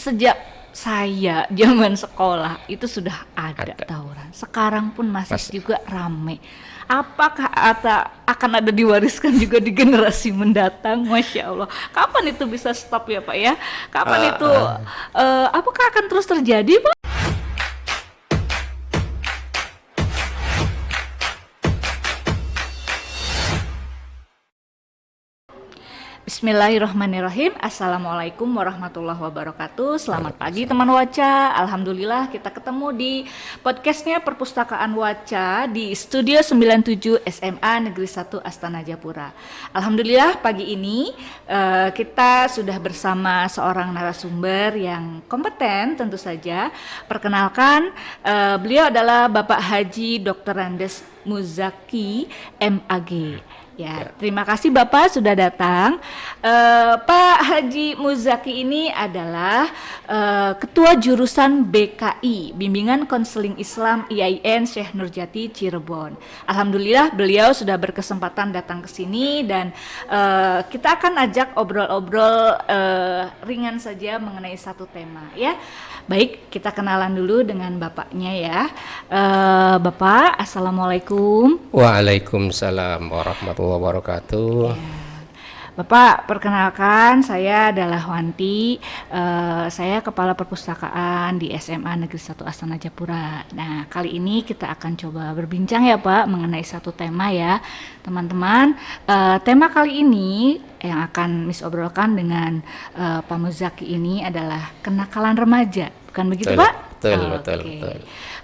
sejak saya zaman sekolah itu sudah ada Ada. tawuran. Sekarang pun masih Mas, juga rame. Apakah akan ada diwariskan juga di generasi mendatang? Masya Allah. Kapan itu bisa stop ya Pak ya? Kapan eh, itu, eh, apakah akan terus terjadi Pak? Bismillahirrahmanirrahim. Assalamualaikum warahmatullahi wabarakatuh. Selamat pagi teman Waca. Alhamdulillah kita ketemu di podcastnya Perpustakaan Waca di Studio 97 SMA Negeri 1 Astana Japura. Alhamdulillah pagi ini kita sudah bersama seorang narasumber yang kompeten tentu saja. Perkenalkan, beliau adalah Bapak Haji Dr. Andes Muzaki MAG. Ya, terima kasih Bapak sudah datang. Pak Haji Muzaki ini adalah Ketua Jurusan BKI, Bimbingan Konseling Islam IAIN Syekh Nurjati Cirebon. Alhamdulillah beliau sudah berkesempatan datang ke sini dan kita akan ajak obrol-obrol ringan saja mengenai satu tema ya. Baik, kita kenalan dulu dengan Bapaknya ya. Bapak, Assalamualaikum. Waalaikumsalam warahmatullahi wabarakatuh. Bapak, perkenalkan saya adalah Wanti, saya Kepala Perpustakaan di SMA Negeri 1 Astana Japura. Nah, kali ini kita akan coba berbincang ya Pak mengenai satu tema ya teman-teman. Tema kali ini yang akan Miss obrolkan dengan Pak Muzaki ini adalah kenakalan remaja, bukan begitu Betul, Pak? betul, Oke. betul, betul.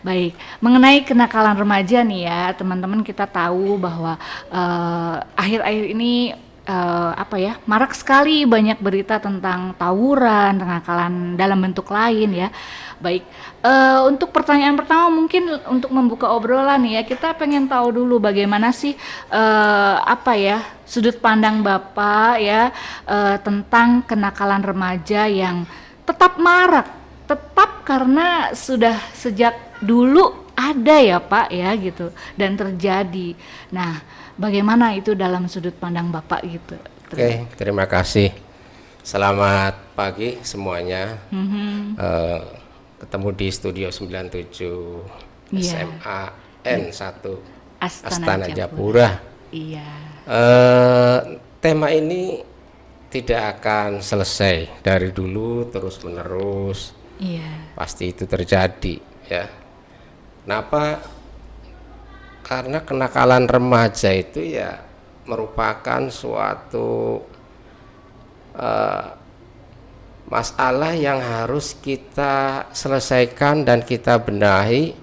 Baik, mengenai kenakalan remaja nih ya teman-teman, kita tahu bahwa akhir-akhir ini marak sekali banyak berita tentang tawuran, kenakalan dalam bentuk lain ya. Baik, untuk pertanyaan pertama mungkin untuk membuka obrolan ya, kita pengen tahu dulu bagaimana sih sudut pandang Bapak ya tentang kenakalan remaja yang tetap marak, tetap karena sudah sejak dulu ada ya Pak ya gitu dan terjadi. Nah, bagaimana itu dalam sudut pandang Bapak gitu? Oke, terima kasih. Selamat pagi semuanya. Ketemu di Studio 97 Iya, SMA N1 Astana Astana Japura. Japura. Iya. Tema ini tidak akan selesai dari dulu terus menerus. Iya. Pasti itu terjadi ya. Kenapa? Karena kenakalan remaja itu ya merupakan suatu masalah yang harus kita selesaikan dan kita benahi,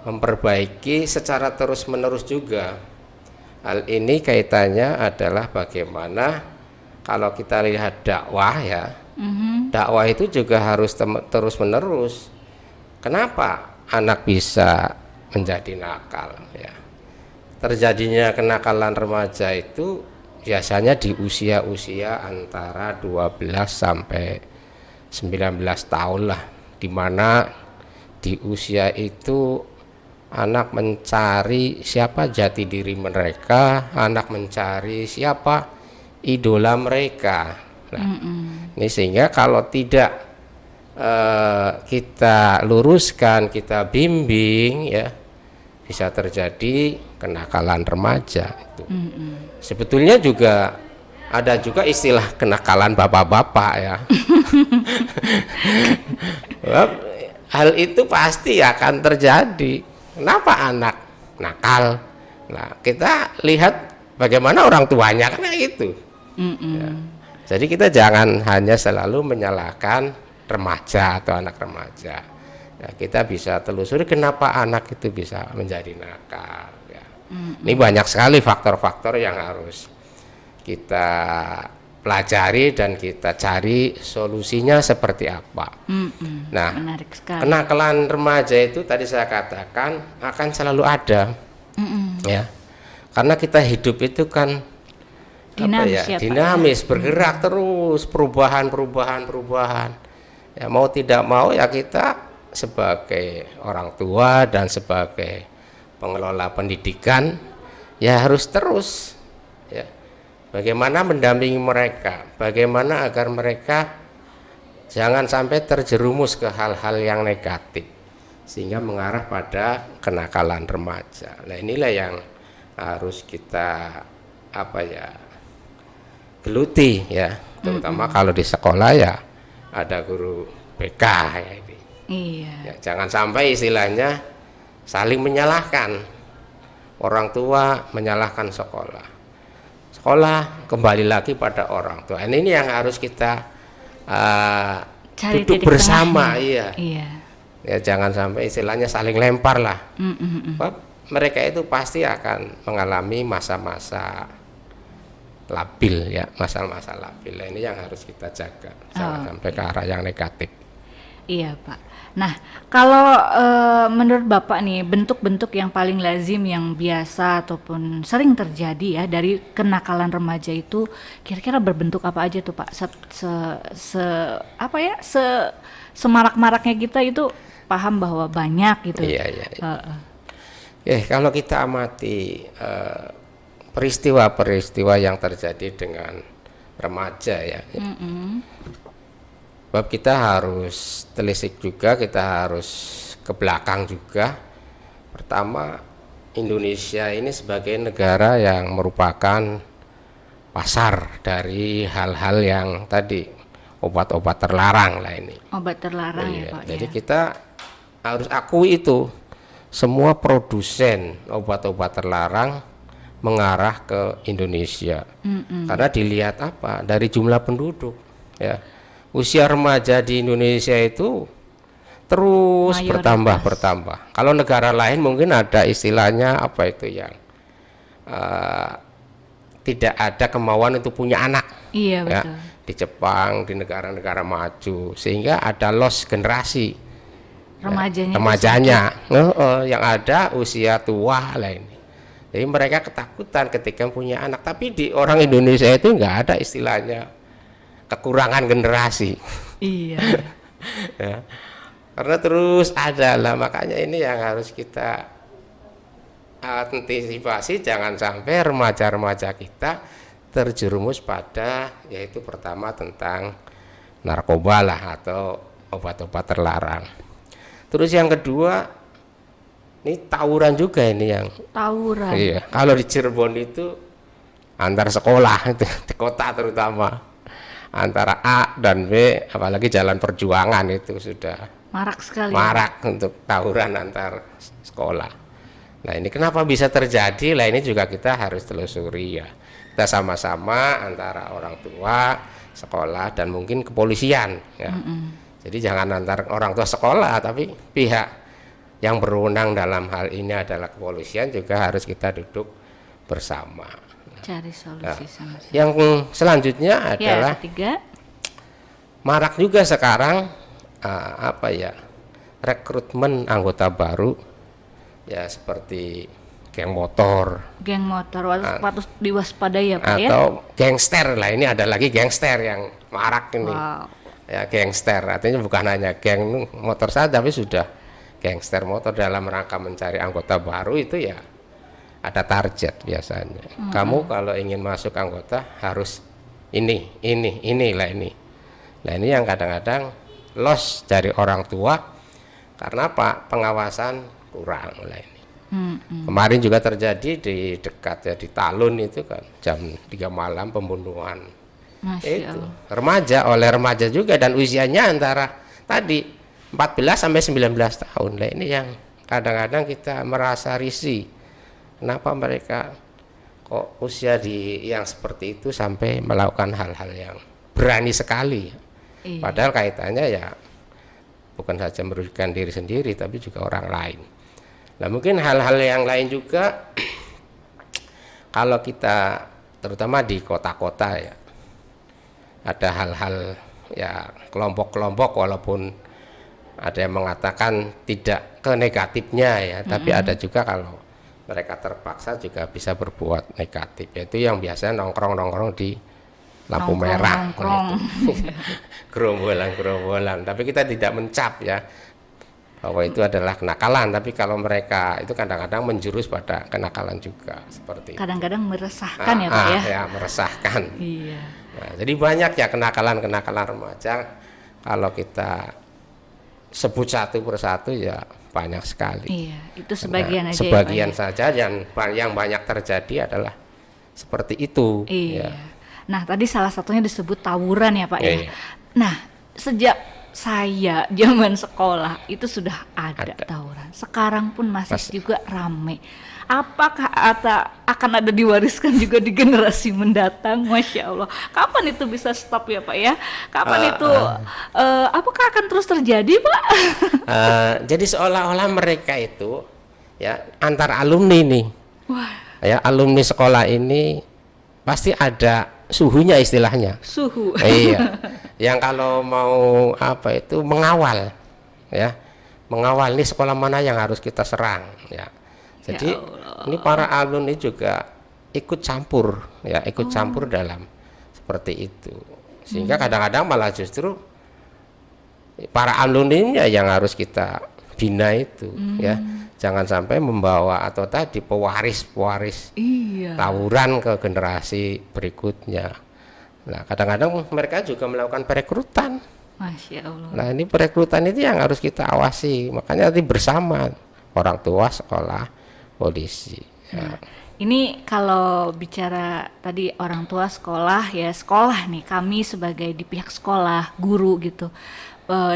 memperbaiki secara terus-menerus juga. Hal ini kaitannya adalah bagaimana kalau kita lihat dakwah ya, dakwah itu juga harus terus-menerus. Kenapa anak bisa menjadi nakal ya? Terjadinya kenakalan remaja itu biasanya di usia-usia antara 12 sampai 19 tahun lah, dimana di usia itu anak mencari siapa jati diri mereka, anak mencari siapa idola mereka. Nah, ini sehingga kalau tidak kita luruskan, kita bimbing ya, bisa terjadi kenakalan remaja itu. Sebetulnya juga ada juga istilah kenakalan bapak-bapak ya. Hal itu pasti akan terjadi. Kenapa anak nakal? Nah, kita lihat bagaimana orang tuanya kan gitu. Ya. Jadi kita jangan hanya selalu menyalahkan remaja atau anak remaja. Ya, kita bisa telusuri kenapa anak itu bisa menjadi nakal. Ya. Ini banyak sekali faktor-faktor yang harus kita pelajari dan kita cari solusinya seperti apa. Nah, Menarik sekali. kenakalan remaja itu tadi saya katakan akan selalu ada, ya, karena kita hidup itu kan Dinamis ya, Pak, dinamis, bergerak terus, perubahan. Ya, mau tidak mau ya kita sebagai orang tua dan sebagai pengelola pendidikan ya harus terus ya bagaimana mendampingi mereka, bagaimana agar mereka jangan sampai terjerumus ke hal-hal yang negatif sehingga mengarah pada kenakalan remaja. Nah, inilah yang harus kita geluti ya, terutama kalau di sekolah ya ada guru BK ya ini. Iya. Ya, jangan sampai istilahnya saling menyalahkan, orang tua menyalahkan sekolah, sekolah kembali lagi pada orang tua. Ini yang harus kita Cari duduk titik bersama. tengahnya. Iya. Ya, jangan sampai istilahnya saling lempar lah. Mereka itu pasti akan mengalami masa-masa labil ya, masa-masa labil. Ini yang harus kita jaga, jangan sampai ke arah yang negatif. Iya Pak. Nah, kalau menurut Bapak nih, bentuk-bentuk yang paling lazim yang biasa ataupun sering terjadi ya dari kenakalan remaja itu kira-kira berbentuk apa aja tuh Pak? Semarak-maraknya kita itu paham bahwa banyak gitu. Iya. Kalau kita amati peristiwa-peristiwa yang terjadi dengan remaja ya. Sebab kita harus telisik juga, kita harus ke belakang juga. Pertama, Indonesia ini sebagai negara yang merupakan pasar dari hal-hal yang tadi obat-obat terlarang lah ini. Obat terlarang ya Pak. Jadi kita harus akui itu, semua produsen obat-obat terlarang mengarah ke Indonesia. Karena dilihat apa? Dari jumlah penduduk ya. Usia remaja di Indonesia itu terus bertambah. Kalau negara lain mungkin ada istilahnya apa itu yang tidak ada kemauan untuk punya anak. Iya ya. betul. Di Jepang, di negara-negara maju, sehingga ada loss generasi remajanya. Yang ada usia tua lah ini. Jadi mereka ketakutan ketika punya anak. Tapi di orang Indonesia itu nggak ada istilahnya kekurangan generasi. Iya. Ya. Karena terus ada lah, makanya ini yang harus kita antisipasi, jangan sampai remaja-remaja kita terjerumus pada, yaitu pertama tentang narkoba lah atau obat-obat terlarang. Terus yang kedua, ini tawuran juga ini yang. Tawuran. Iya. Kalau di Cirebon itu antar sekolah itu di kota terutama. Antara A dan B, apalagi Jalan Perjuangan itu sudah marak sekali. Marak untuk tawuran antar sekolah. Nah, ini kenapa bisa terjadi? Lah ini juga kita harus telusuri ya. Kita sama-sama antara orang tua, sekolah dan mungkin kepolisian ya. Jadi jangan antar orang tua sekolah, tapi pihak yang berwenang dalam hal ini adalah kepolisian juga harus kita duduk bersama. Cari solusi sama-sama. Yang selanjutnya adalah ketiga, marak juga sekarang rekrutmen anggota baru ya, seperti geng motor patut diwaspadai ya Pak ya. Atau gangster lah, ini ada lagi gangster yang marak ini. Ya, gangster artinya bukan hanya geng motor saja, tapi sudah gangster motor dalam rangka mencari anggota baru itu ya. Ada target biasanya. Kamu kalau ingin masuk anggota harus ini. Nah, ini yang kadang-kadang loss dari orang tua karena apa? Pengawasan kurang lah ini. Kemarin juga terjadi di dekat ya, di Talun itu kan jam 3 malam pembunuhan. Itu remaja oleh remaja juga, dan usianya antara tadi 14 sampai 19 tahun. Nah, ini yang kadang-kadang kita merasa risih. Kenapa mereka kok usia yang seperti itu sampai melakukan hal-hal yang berani sekali. Iya. Padahal kaitannya ya bukan saja merugikan diri sendiri tapi juga orang lain. Nah, mungkin hal-hal yang lain juga kalau kita terutama di kota-kota ya, ada hal-hal ya kelompok-kelompok, walaupun ada yang mengatakan tidak ke negatifnya ya, tapi ada juga kalau mereka terpaksa juga bisa berbuat negatif, yaitu yang biasanya nongkrong di lampu merah, gerombolan. Tapi kita tidak mencap ya bahwa itu adalah kenakalan, tapi kalau mereka itu kadang-kadang menjurus pada kenakalan juga seperti kadang-kadang meresahkan ya Pak ya. Ya, meresahkan. Iya. Nah, jadi banyak ya kenakalan remaja Kalau kita sebut satu persatu ya banyak sekali. Iya, itu sebagian Nah, aja sebagian ya, Pak, saja yang banyak terjadi adalah seperti itu. ya? Iya. Ya. Nah, tadi salah satunya disebut tawuran ya, Pak, ya. Iya. Nah, sejak saya zaman sekolah itu sudah ada tawuran. Sekarang pun masih juga rame. Apakah akan ada diwariskan juga di generasi mendatang? Masya Allah. Kapan itu bisa stop ya, Pak ya? Kapan itu apakah akan terus terjadi, Pak? Jadi seolah-olah mereka itu ya antar alumni nih. Wah, Ya, alumni sekolah ini pasti ada suhunya istilahnya. suhu. Iya. Yang kalau mau apa itu mengawal ya. Mengawal nih sekolah mana yang harus kita serang ya. Jadi ini para alumni juga ikut campur ya, ikut campur dalam seperti itu. Sehingga kadang-kadang malah justru para alumninya yang harus kita bina itu ya. Jangan sampai membawa atau tadi pewaris-pewaris Iya. tawuran ke generasi berikutnya. Nah, kadang-kadang mereka juga melakukan perekrutan. Masya Allah. Nah, ini perekrutan itu yang harus kita awasi. Makanya nanti bersama orang tua, sekolah, polisi. Ya. Ini kalau bicara tadi orang tua sekolah ya, sekolah nih, kami sebagai di pihak sekolah, guru gitu.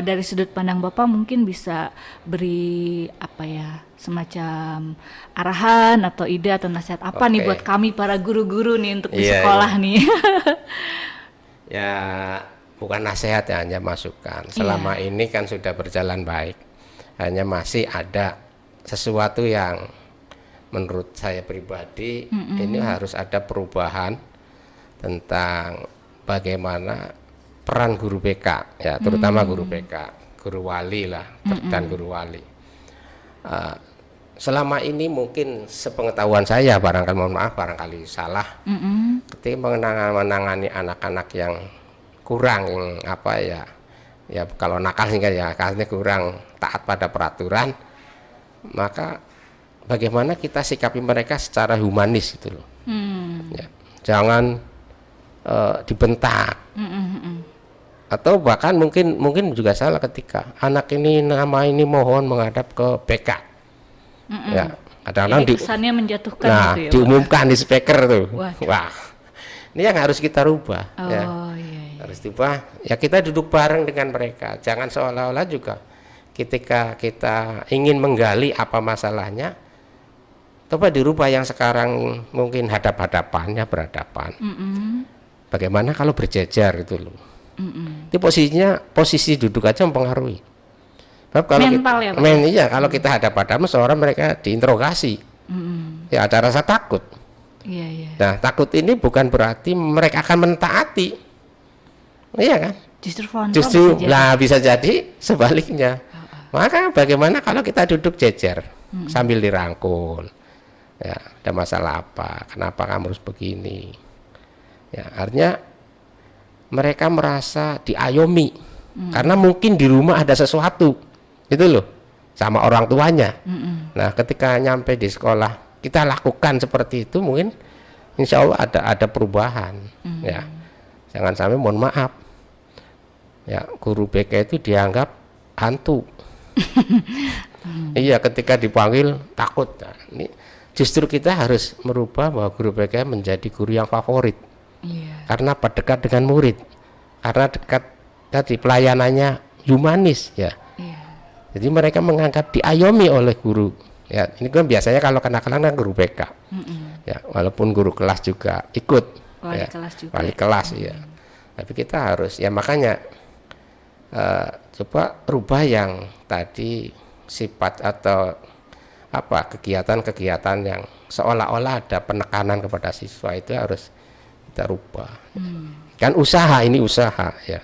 Dari sudut pandang Bapak mungkin bisa beri apa ya, semacam arahan atau ide atau nasihat apa nih Oke. buat kami para guru-guru nih untuk di Iya, sekolah nih. Ya, bukan nasihat ya, hanya masukan. Selama ini kan sudah berjalan baik. Hanya masih ada sesuatu yang menurut saya pribadi ini harus ada perubahan tentang bagaimana peran guru BK ya, terutama guru BK, guru wali lah dan guru wali. Selama ini mungkin sepengetahuan saya, barangkali mohon maaf barangkali salah, ketika menangani anak-anak yang kurang apa ya, ya kalau nakal sih kan ya, karena kurang taat pada peraturan, maka bagaimana kita sikapi mereka secara humanis gitu loh. Ya, jangan dibentak. Atau bahkan mungkin juga salah ketika anak ini nama ini mohon menghadap ke BK. Ya, kadang-kadang Jadi kesannya menjatuhkan nah, gitu ya, Pak? diumumkan di speaker tuh. Waduh. Wah. Ini yang harus kita rubah ya. Oh iya. Harus diubah. Ya kita duduk bareng dengan mereka. Jangan seolah-olah juga ketika kita ingin menggali apa masalahnya, coba dirubah yang sekarang mungkin hadap-hadapannya berhadapan. Bagaimana kalau berjejer gitu loh. Itu posisi duduk aja mempengaruhi. Sebab kalau Mental ya, Pak? iya, kalau kita hadap-hadapan seorang mereka diinterogasi. Ya ada rasa takut. Iya, iya. Nah, takut ini bukan berarti mereka akan mentaati. Iya kan? Justru frontal Justru bisa jadi. lah bisa jadi sebaliknya. Maka bagaimana kalau kita duduk jejer sambil dirangkul? Ya, ada masalah apa? Kenapa kamu harus begini? Ya, artinya mereka merasa diayomi karena mungkin di rumah ada sesuatu, itu loh, sama orang tuanya. Nah, ketika nyampe di sekolah kita lakukan seperti itu, mungkin insya Allah ada perubahan. Ya, jangan sampai mohon maaf. Ya, guru BK itu dianggap hantu. Iya, ketika dipanggil takut. Nah, ini justru kita harus merubah bahwa guru BK menjadi guru yang favorit. Iya. Karena apa? Dekat dengan murid. Karena dekat tadi pelayanannya humanis ya. Iya. Jadi mereka menganggap diayomi oleh guru. Ya, ini kan biasanya kalau kenakalan kan guru BK. Ya, walaupun guru kelas juga ikut. Wali Ya, kelas juga. Wali kelas ya. Tapi kita harus ya makanya coba rubah yang tadi sifat atau apa kegiatan-kegiatan yang seolah-olah ada penekanan kepada siswa itu harus kita rubah. Kan usaha, ini usaha ya.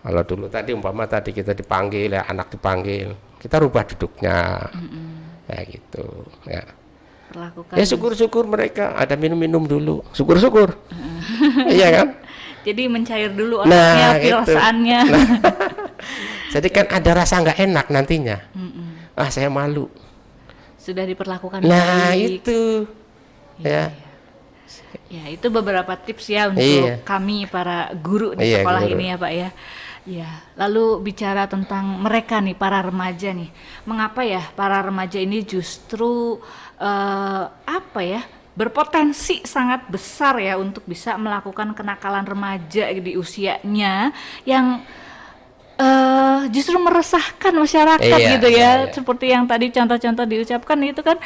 Kalau dulu tadi umpama tadi kita dipanggil ya, anak dipanggil, kita rubah duduknya. Ya gitu ya. Perlakukan. Ya syukur-syukur mereka ada minum-minum dulu. Syukur-syukur. Iya kan? Jadi mencair dulu Nah, otaknya, gitu. perasaannya. Jadi kan ada rasa nggak enak nantinya. Ah, saya malu. Sudah diperlakukan Nah, baik. itu. Ya. Ya, itu beberapa tips ya untuk Iya. kami para guru di Iya, sekolah guru. ini ya, Pak ya. Ya, lalu bicara tentang mereka nih, para remaja nih, mengapa ya para remaja ini justru apa ya, berpotensi sangat besar ya untuk bisa melakukan kenakalan remaja di usianya yang justru meresahkan masyarakat Iya, gitu iya, ya, iya. seperti yang tadi contoh-contoh diucapkan itu kan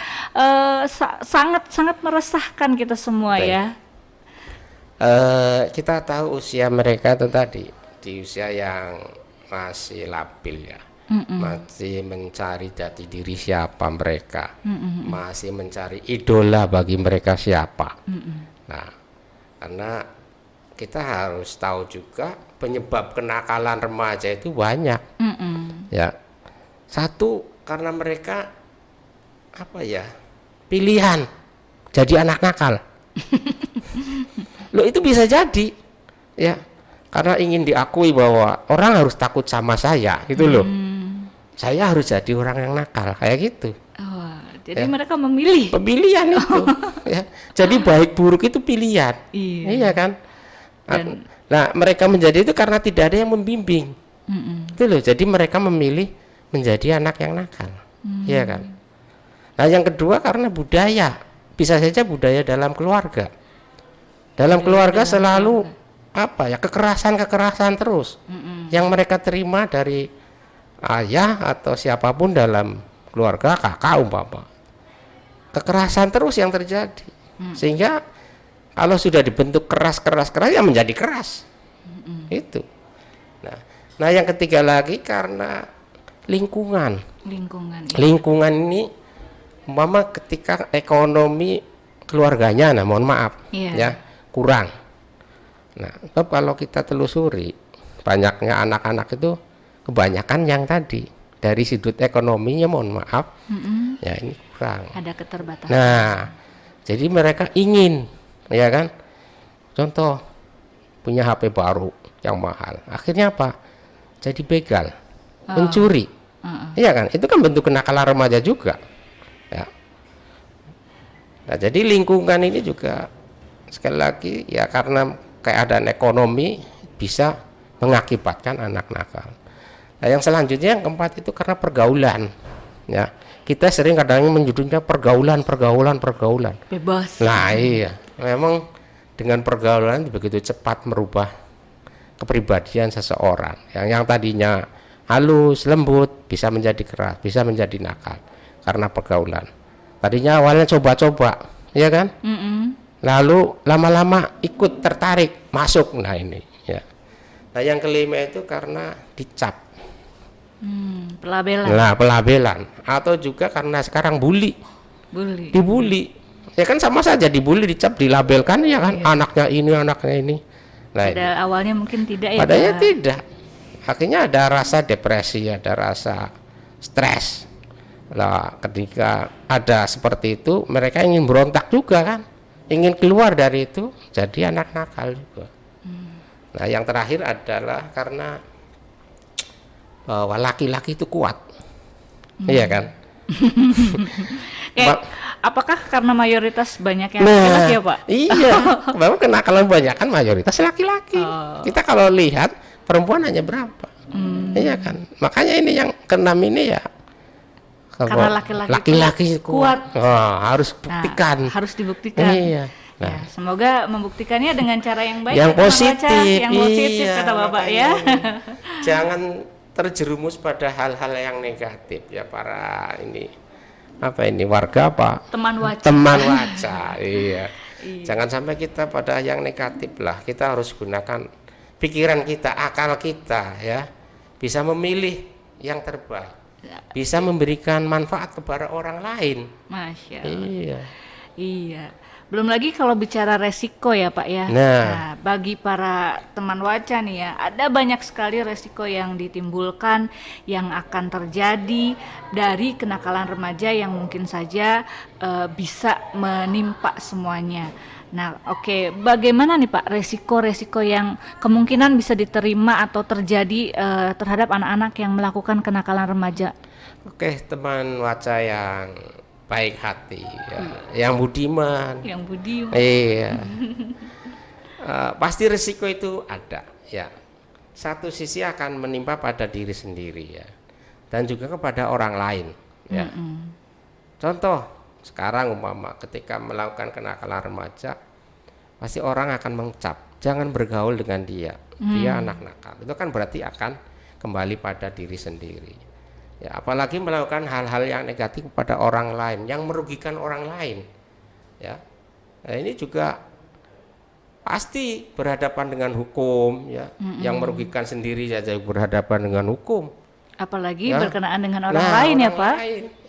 sangat-sangat meresahkan kita semua Baik. ya. Kita tahu usia mereka itu tadi di usia yang masih labil ya, masih mencari jati diri siapa mereka, masih mencari idola bagi mereka siapa. Nah, karena kita harus tahu juga penyebab kenakalan remaja itu banyak. Ya, satu karena mereka apa ya, pilihan jadi anak nakal. Loh, itu bisa jadi ya, karena ingin diakui bahwa orang harus takut sama saya gitu loh. Saya harus jadi orang yang nakal kayak gitu. Oh, jadi Ya. mereka memilih. Pemilihan itu ya. Jadi baik buruk itu pilihan. Iya. Iya kan? Dan- Nah, mereka menjadi itu karena tidak ada yang membimbing. Itu loh. Jadi mereka memilih menjadi anak yang nakal. Iya kan? Nah, yang kedua karena budaya. Bisa saja budaya dalam keluarga. Dalam keluarga selalu apa ya, kekerasan terus yang mereka terima dari ayah atau siapapun dalam keluarga, kakak umpama, kekerasan terus yang terjadi, sehingga kalau sudah dibentuk keras ya menjadi keras. Itu nah yang ketiga lagi karena lingkungan ini umpama ketika ekonomi keluarganya, nah mohon maaf ya, kurang. Nah, sebab kalau kita telusuri banyaknya anak-anak itu kebanyakan yang tadi dari sudut ekonominya mohon maaf ya ini kurang. Ada keterbatasan. Nah, jadi mereka ingin ya kan, contoh punya HP baru yang mahal, akhirnya apa? Jadi begal, mencuri. Iya kan? Itu kan bentuk kenakalan remaja juga. Ya. Nah, jadi lingkungan ini juga sekali lagi ya karena keadaan ekonomi bisa mengakibatkan anak nakal. Nah, yang selanjutnya yang keempat itu karena pergaulan. Ya, kita sering kadang menjudulnya pergaulan. Bebas. Nah, iya, memang dengan pergaulan begitu cepat merubah kepribadian seseorang. Yang tadinya halus, lembut bisa menjadi keras, bisa menjadi nakal karena pergaulan. Tadinya awalnya coba-coba, ya kan? Lalu lama-lama ikut tertarik masuk. Nah ini ya. Nah yang kelima itu karena dicap, Pelabelan. nah pelabelan, atau juga karena sekarang dibully. Ya kan sama saja, dibully, dicap, dilabelkan ya kan, anaknya ini. Nah, Padahal awalnya mungkin tidak ya. padahal Pak? tidak. Akhirnya ada rasa depresi, ada rasa stres. Nah, ketika ada seperti itu, mereka ingin berontak juga kan, ingin keluar dari itu, jadi anak nakal juga. Nah, yang terakhir adalah karena bahwa laki-laki itu kuat, iya kan? Apakah karena mayoritas banyak yang laki-laki ya Pak? Iya, memang kenakalan banyak kan mayoritas laki-laki. Kita kalau lihat perempuan hanya berapa, iya kan? Makanya ini yang keenam ini ya. Karena laki-laki kuat. Harus buktikan. Nah, harus dibuktikan. Iya. Nah, ya, semoga membuktikannya dengan cara yang baik, yang positif, yang positif iya, kata Bapak ya. Jangan terjerumus pada hal-hal yang negatif ya para ini warga apa? Teman waca. Iya. Jangan sampai kita pada yang negatif lah. Kita harus gunakan pikiran kita, akal kita ya. Bisa memilih yang terbaik. Bisa memberikan manfaat kepada orang lain. Masya Allah. Iya. Belum lagi kalau bicara resiko ya Pak ya. Nah, bagi para teman waca nih ya, ada banyak sekali resiko yang ditimbulkan yang akan terjadi dari kenakalan remaja yang mungkin saja bisa menimpa semuanya. Nah, oke, bagaimana nih Pak resiko-resiko yang kemungkinan bisa diterima atau terjadi terhadap anak-anak yang melakukan kenakalan remaja? Oke, teman waca yang baik hati, ya, yang budiman. Iya. Pasti risiko itu ada, ya. satu sisi akan menimpa pada diri sendiri ya, dan juga kepada orang lain ya. Contoh sekarang umpama ketika melakukan kenakalan remaja, pasti orang akan mengecap jangan bergaul dengan dia anak nakal. Itu kan berarti akan kembali pada diri sendiri ya, apalagi melakukan hal-hal yang negatif kepada orang lain yang merugikan orang lain ya. Nah, ini juga pasti berhadapan dengan hukum ya, yang merugikan sendiri saja berhadapan dengan hukum, apalagi ya. berkenaan dengan orang lain ya Pak.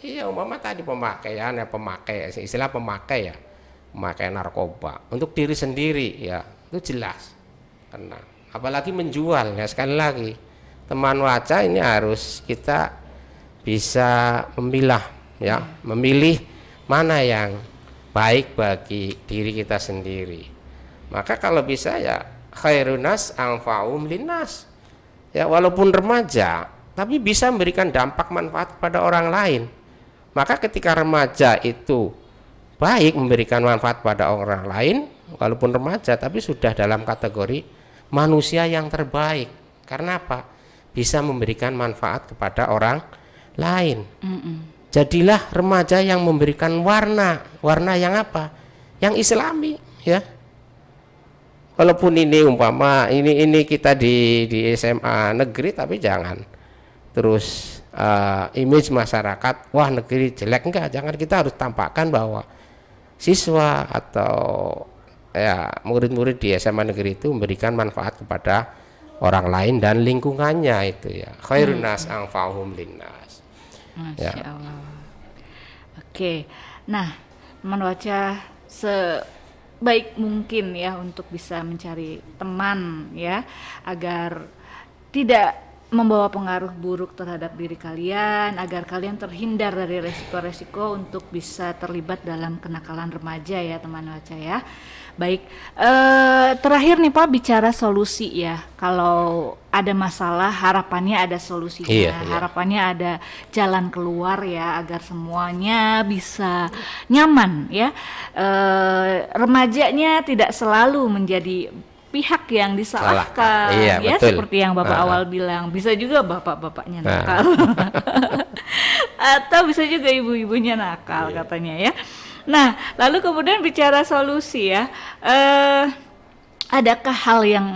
Iya, umpama tadi pemakaian ya, istilah pemakai ya, memakai narkoba untuk diri sendiri ya, itu jelas kena. Apalagi menjual ya, sekali lagi teman Waca ini harus kita bisa memilah ya, memilih mana yang baik bagi diri kita sendiri. Maka kalau bisa ya khairunas anfa'um linnas ya, walaupun remaja tapi bisa memberikan dampak manfaat pada orang lain. Maka ketika remaja itu baik memberikan manfaat pada orang lain, walaupun remaja tapi sudah dalam kategori manusia yang terbaik. Karena apa? Bisa memberikan manfaat kepada orang lain. Jadilah remaja yang memberikan warna yang apa? Yang islami ya. Walaupun ini umpama ini kita di SMA negeri, tapi jangan terus image masyarakat wah negeri jelek, enggak. Jangan, kita harus tampakkan bahwa siswa atau ya murid-murid di SMA negeri itu memberikan manfaat kepada orang lain dan lingkungannya itu ya. Khairun nas anfa'uhum linnas. Masya Allah. Oke, nah teman Waca sebaik mungkin ya untuk bisa mencari teman ya, agar tidak membawa pengaruh buruk terhadap diri kalian, agar kalian terhindar dari resiko-resiko untuk bisa terlibat dalam kenakalan remaja ya teman Waca ya. Baik, terakhir nih Pak, bicara solusi ya. Kalau ada masalah harapannya ada solusinya, harapannya ada jalan keluar ya, agar semuanya bisa nyaman ya. Remajanya tidak selalu menjadi pihak yang disalahkan ya, betul. Seperti yang Bapak awal bilang, bisa juga bapak-bapaknya nakal atau bisa juga ibu-ibunya nakal katanya ya. Nah, lalu kemudian bicara solusi ya, adakah hal yang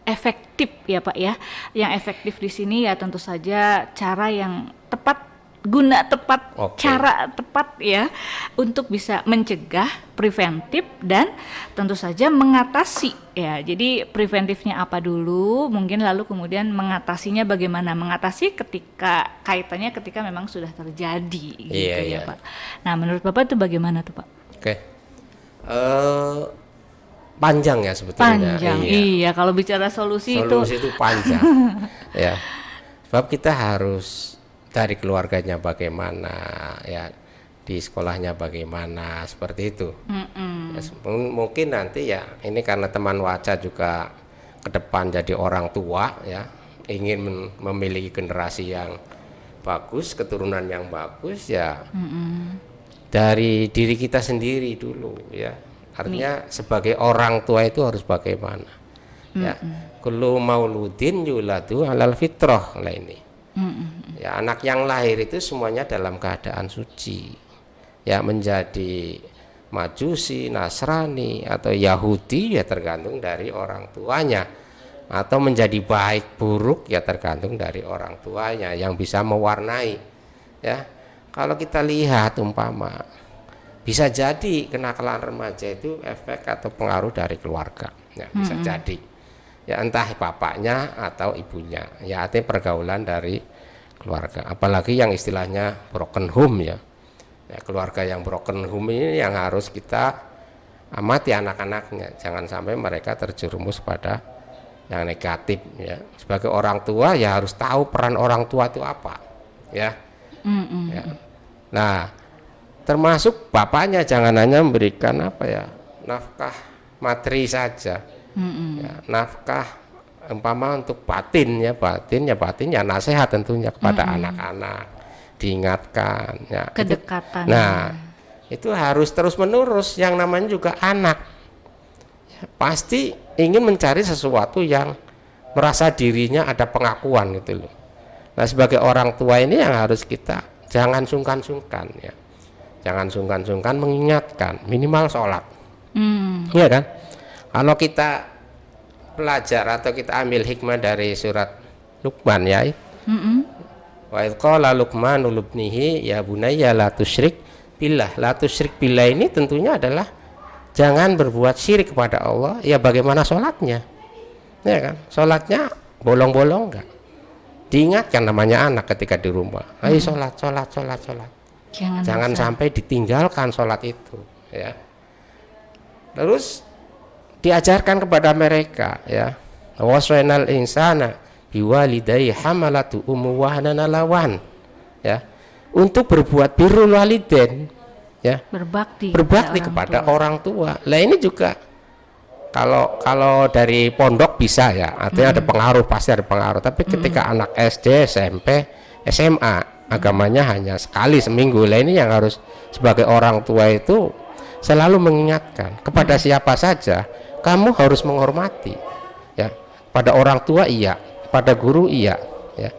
efektif ya Pak ya? Yang efektif di sini ya tentu saja cara yang tepat, guna tepat, cara tepat ya, untuk bisa mencegah, preventif, dan tentu saja mengatasi ya. Jadi preventifnya apa dulu, mungkin lalu kemudian mengatasinya bagaimana, mengatasi ketika kaitannya ketika memang sudah terjadi gitu ya Pak. Nah menurut Bapak itu bagaimana tuh Pak? Panjang ya sebetulnya. Panjang, iya kalau bicara solusi itu panjang ya. Sebab kita harus dari keluarganya bagaimana ya, di sekolahnya bagaimana, seperti itu. Ya, mungkin nanti ya, ini karena teman Waca juga ke depan jadi orang tua ya, ingin memiliki generasi yang bagus, keturunan yang bagus ya, dari diri kita sendiri dulu ya. Artinya sebagai orang tua itu harus bagaimana ya. Kullu mauludin yuladu alal fitrah lah ini. Ya, anak yang lahir itu semuanya dalam keadaan suci ya, menjadi Majusi, Nasrani atau Yahudi ya tergantung dari orang tuanya, atau menjadi baik buruk ya tergantung dari orang tuanya yang bisa mewarnai ya. Kalau kita lihat umpama bisa jadi kenakalan remaja itu efek atau pengaruh dari keluarga ya, bisa jadi ya, entah bapaknya atau ibunya ya, artinya pergaulan dari keluarga. Apalagi yang istilahnya broken home ya, keluarga yang broken home ini yang harus kita amati anak-anaknya, jangan sampai mereka terjerumus pada yang negatif ya. Sebagai orang tua ya harus tahu peran orang tua itu apa ya. Ya. Nah termasuk bapaknya jangan hanya memberikan apa ya, nafkah materi saja ya, nafkah umpama untuk batin ya nasihat tentunya kepada anak-anak, diingatkan ya, kedekatan. Itu harus terus menerus. Yang namanya juga anak ya, pasti ingin mencari sesuatu yang merasa dirinya ada pengakuan gitu loh. Nah, sebagai orang tua ini yang harus kita jangan sungkan-sungkan ya. Jangan sungkan-sungkan mengingatkan minimal sholat. Iya kan? Kalau kita belajar atau kita ambil hikmah dari surat Luqman ya. Wa idz qala Luqmanu libnihi ya bunayya la tusyrik billah. La tusyrik billah ini tentunya adalah jangan berbuat syirik kepada Allah. Ya bagaimana sholatnya? Ya kan? Sholatnya bolong-bolong enggak? Diingatkan namanya anak ketika di rumah. Ayo sholat. Jangan sampai ditinggalkan sholat itu. Ya. Terus diajarkan kepada mereka ya. Wasainal insana biwalidayhi hamalatu ummu wahnan lawan. Ya. Untuk berbuat birrul walidain ya. Berbakti kepada orang tua. Lah ini juga kalau dari pondok bisa ya, artinya ada pengaruh, pasti ada pengaruh. Tapi ketika anak SD, SMP, SMA, agamanya hanya sekali seminggu. Lah ini yang harus sebagai orang tua itu selalu mengingatkan kepada siapa saja kamu harus menghormati. Ya, pada orang tua iya, pada guru iya, ya.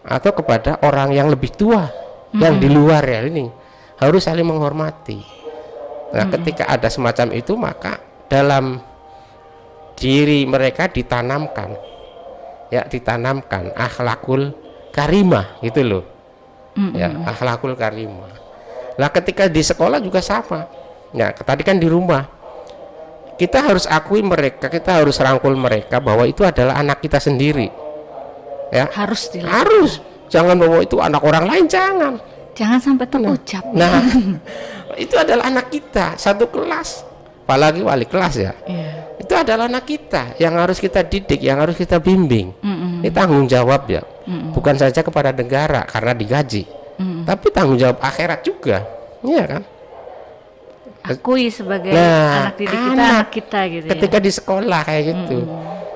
Atau kepada orang yang lebih tua yang di luar ya ini harus saling menghormati. Nah, ketika ada semacam itu maka dalam diri mereka ditanamkan akhlakul karimah gitu loh. Ya, akhlakul karimah. Nah, ketika di sekolah juga sama. Ya, tadi kan di rumah. Kita harus akui mereka, kita harus rangkul mereka bahwa itu adalah anak kita sendiri. Ya. Harus. Jangan bahwa itu anak orang lain, jangan. Jangan sampai terucap. Nah, itu adalah anak kita, satu kelas. Apalagi wali kelas ya. Itu adalah anak kita yang harus kita didik, yang harus kita bimbing. Ini tanggung jawab ya. Bukan saja kepada negara karena digaji. Tapi tanggung jawab akhirat juga. Iya kan? Akui sebagai anak didik kita, anak kita gitu ya. Ketika di sekolah kayak gitu.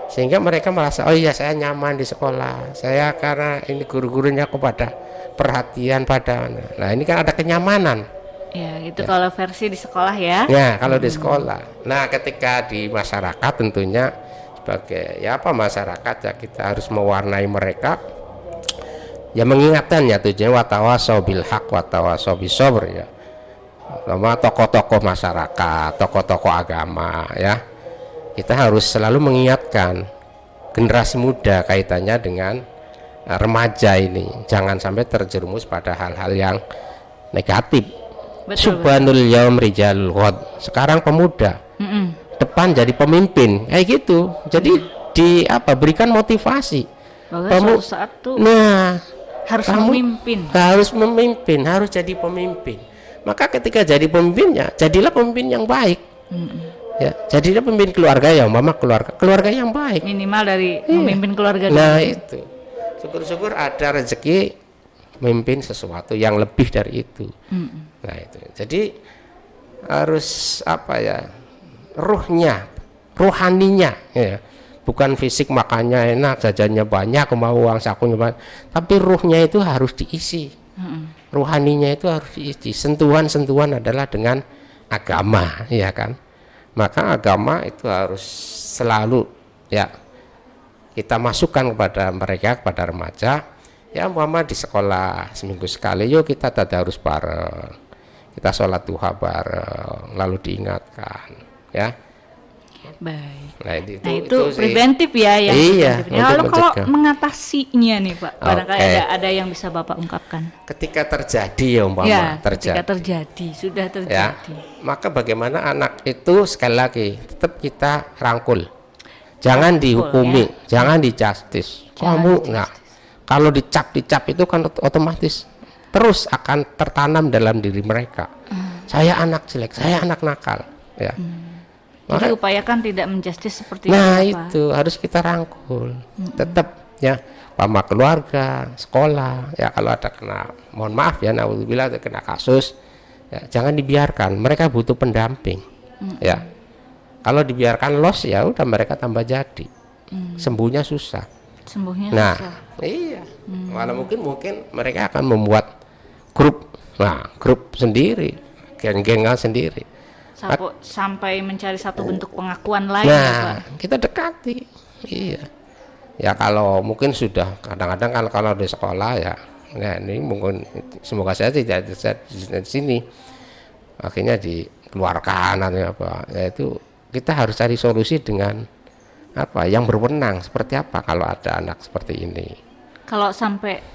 Sehingga mereka merasa, oh iya saya nyaman di sekolah. Saya karena ini guru-gurunya kepada perhatian pada. Nah, ini kan ada kenyamanan. Ya, itu kalau versi di sekolah ya. Ya, kalau di sekolah. Nah, ketika di masyarakat tentunya sebagai masyarakat ya kita harus mewarnai mereka. Ya mengingatkan ya tujuannya watawasau bil haq watawasau bis sabr ya. Sama tokoh-tokoh masyarakat, tokoh-tokoh agama ya. Kita harus selalu mengingatkan generasi muda kaitannya dengan remaja ini. Jangan sampai terjerumus pada hal-hal yang negatif. Subhanul yaum rijalul ghad. Sekarang pemuda depan jadi pemimpin kayak gitu. Jadi berikan motivasi. Kamu saat tuh harus memimpin, harus jadi pemimpin. Maka ketika jadi pemimpinnya, jadilah pemimpin yang baik. Ya, jadilah pemimpin keluarga yang keluarga yang baik. Minimal dari memimpin keluarga. Nah, itu. Syukur-syukur ada rezeki memimpin sesuatu yang lebih dari itu. Nah, itu. Jadi harus ruhaninya ya. Bukan fisik makannya enak, jajannya banyak, mau uang sakunya banyak, tapi ruhnya itu harus diisi. Ruhaninya itu harus diisi. Sentuhan-sentuhan adalah dengan agama, ya kan? Maka agama itu harus selalu ya kita masukkan kepada mereka, kepada remaja. Ya umpama di sekolah seminggu sekali, yuk kita tadarus bareng, kita sholat duha bareng, lalu diingatkan, ya. Baik. Nah itu preventif ya yang. Iya. Lalu kalau mengatasinya nih Pak, barangkali ada yang bisa Bapak ungkapkan. Ketika terjadi ya umpama ketika terjadi, sudah terjadi. Ya, maka bagaimana anak itu sekali lagi tetap kita rangkul, jangan dihukumi, jangan dijustis. Kalau dicap itu kan otomatis terus akan tertanam dalam diri mereka. Saya anak jelek, saya anak nakal, ya. Jadi upayakan tidak menjustis seperti itu. Nah, itu harus kita rangkul. Tetap ya, sama keluarga, sekolah, ya kalau ada kena, mohon maaf ya, naudzubillah ada kena kasus, ya, jangan dibiarkan. Mereka butuh pendamping. Ya. Kalau dibiarkan los ya udah mereka tambah jadi. Sembuhnya susah. Susah. Iya. Malah mungkin mereka akan membuat grup sendiri, geng-gengan sendiri. Sampai mencari satu bentuk pengakuan lain. Nah, kita dekati. Iya. Ya kalau mungkin sudah kadang-kadang kan kalau di sekolah ya, ya ini mungkin semoga saya tidak di sini akhirnya dikeluarkan atau apa. Yaitu kita harus cari solusi dengan apa yang berwenang seperti apa kalau ada anak seperti ini. Kalau sampai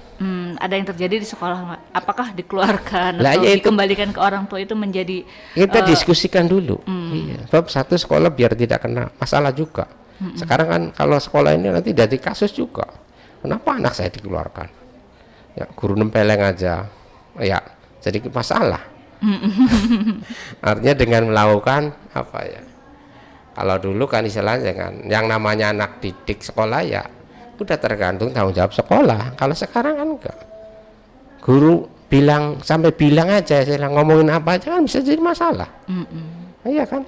ada yang terjadi di sekolah, apakah dikeluarkan Lah, atau ya itu. dikembalikan ke orang tua itu menjadi Kita diskusikan dulu. Iya. Bab satu sekolah biar tidak kena masalah juga. Sekarang kan kalau sekolah ini nanti jadi kasus juga. Kenapa anak saya dikeluarkan? Ya guru nempeleng aja. Ya jadi masalah. Artinya dengan melakukan apa ya? Kalau dulu kan istilahnya kan yang namanya anak didik sekolah ya udah tergantung tanggung jawab sekolah. Kalau sekarang kan enggak. Guru bilang sampai bilang aja saya ngomongin apa aja kan bisa jadi masalah. Iya kan?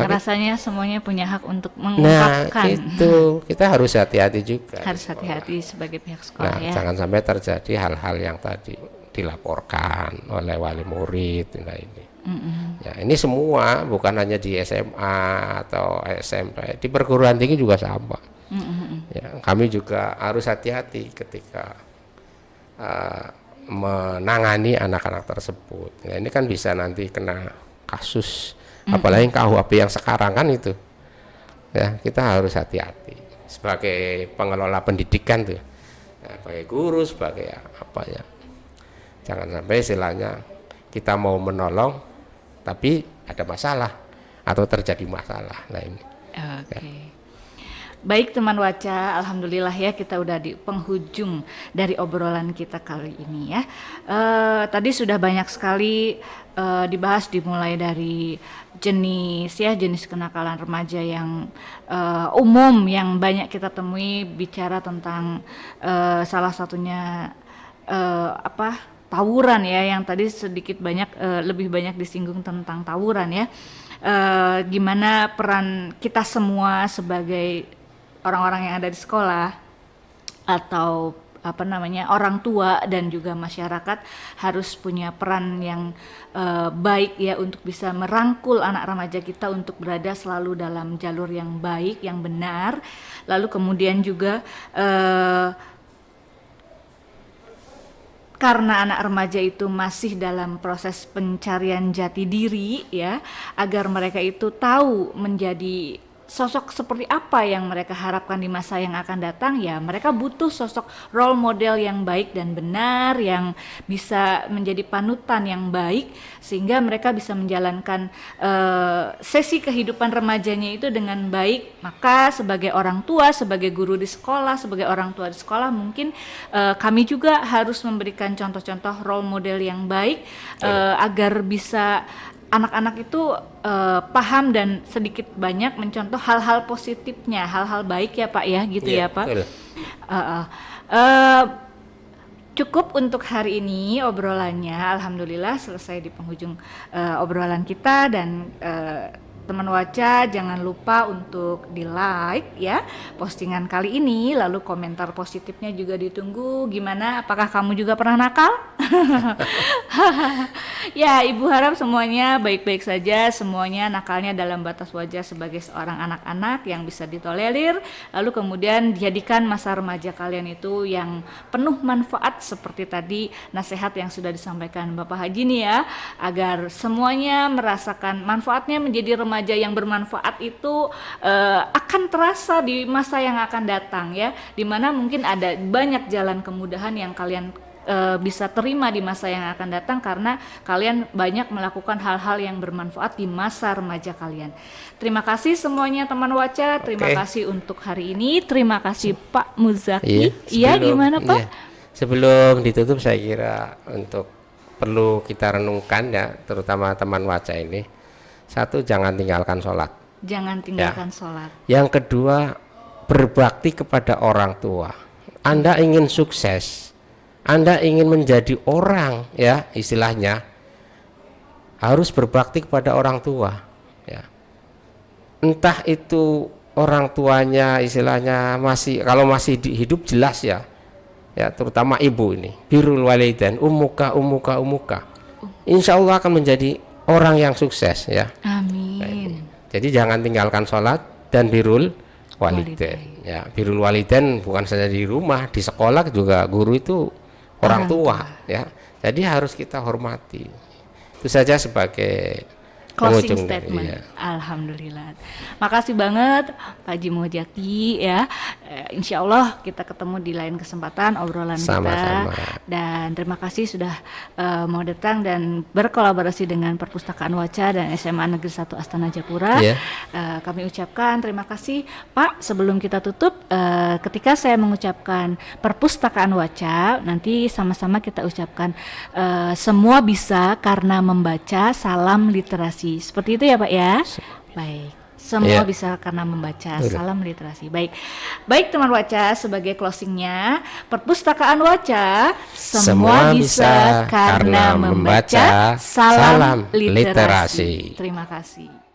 rasanya semuanya punya hak untuk Nah mengungkapkan. itu kita harus hati-hati juga. Harus hati-hati sebagai pihak sekolah Nah ya. jangan sampai terjadi hal-hal yang tadi dilaporkan oleh wali murid. Nah ini, ya ini semua bukan hanya di SMA atau SMP, di perguruan tinggi juga sama. Ya, kami juga harus hati-hati ketika menangani anak-anak tersebut. Ya, ini kan bisa nanti kena kasus, apalagi KUHP yang sekarang kan itu. Ya, kita harus hati-hati sebagai pengelola pendidikan tuh, ya, sebagai guru, sebagai apa ya. Jangan sampai istilahnya kita mau menolong, tapi ada masalah atau terjadi masalah. Nah ini. Oke. Baik teman Waca, alhamdulillah ya kita udah di penghujung dari obrolan kita kali ini ya. Tadi sudah banyak sekali dibahas dimulai dari jenis kenakalan remaja yang umum yang banyak kita temui, bicara tentang salah satunya tawuran ya, yang tadi sedikit banyak lebih banyak disinggung tentang tawuran ya. Gimana peran kita semua sebagai orang-orang yang ada di sekolah atau orang tua dan juga masyarakat harus punya peran yang baik ya untuk bisa merangkul anak remaja kita untuk berada selalu dalam jalur yang baik, yang benar. Lalu kemudian juga karena anak remaja itu masih dalam proses pencarian jati diri ya, agar mereka itu tahu menjadi sosok seperti apa yang mereka harapkan di masa yang akan datang ya, mereka butuh sosok role model yang baik dan benar, yang bisa menjadi panutan yang baik sehingga mereka bisa menjalankan sesi kehidupan remajanya itu dengan baik. Maka sebagai orang tua, sebagai guru di sekolah, sebagai orang tua di sekolah mungkin kami juga harus memberikan contoh-contoh role model yang baik agar bisa anak-anak itu paham dan sedikit banyak mencontoh hal-hal positifnya, hal-hal baik ya Pak ya, gitu ya Pak. Cukup untuk hari ini obrolannya, alhamdulillah selesai di penghujung obrolan kita. Dan teman Waca jangan lupa untuk di like ya postingan kali ini, lalu komentar positifnya juga ditunggu. Gimana, apakah kamu juga pernah nakal? Ya, Ibu harap semuanya baik-baik saja, semuanya nakalnya dalam batas wajar sebagai seorang anak-anak yang bisa ditolerir, lalu kemudian dijadikan masa remaja kalian itu yang penuh manfaat seperti tadi nasihat yang sudah disampaikan Bapak Haji nih ya, agar semuanya merasakan manfaatnya. Menjadi remaja yang bermanfaat itu akan terasa di masa yang akan datang ya, dimana mungkin ada banyak jalan kemudahan yang kalian bisa terima di masa yang akan datang karena kalian banyak melakukan hal-hal yang bermanfaat di masa remaja kalian. Terima kasih semuanya teman Waca, terima kasih untuk hari ini, terima kasih Pak Muzaki. Iya, gimana Pak? Iya. Sebelum ditutup saya kira untuk perlu kita renungkan ya, terutama teman Waca ini. Satu, jangan tinggalkan sholat. Jangan tinggalkan sholat. Yang kedua, berbakti kepada orang tua. Anda ingin sukses, Anda ingin menjadi orang ya, istilahnya harus berbakti kepada orang tua ya. Entah itu orang tuanya istilahnya kalau masih hidup jelas ya, terutama ibu ini, birrul walidain, umuka. Insya Allah akan menjadi orang yang sukses ya. Amin. Nah, jadi jangan tinggalkan sholat dan birrul walidain. Ya, birrul walidain bukan saja di rumah, di sekolah juga guru itu orang tua, ya. Jadi harus kita hormati. Itu saja sebagai closing penghujung dari, statement. ya. Alhamdulillah. Makasih banget Pak Haji Mujaki ya. Insya Allah kita ketemu di lain kesempatan obrolan Sama-sama. kita. Dan terima kasih sudah mau datang dan berkolaborasi dengan Perpustakaan Waca dan SMA Negeri 1 Astana Japura. Iya. Kami ucapkan terima kasih Pak. Sebelum kita tutup, ketika saya mengucapkan Perpustakaan Waca, nanti sama-sama kita ucapkan semua bisa karena membaca, salam literasi. Seperti itu ya Pak ya. Baik. Semua Iya. bisa karena membaca. Salam literasi. Baik. Baik teman Waca, sebagai closingnya, Perpustakaan Waca semua bisa karena membaca. Salam literasi. Terima kasih.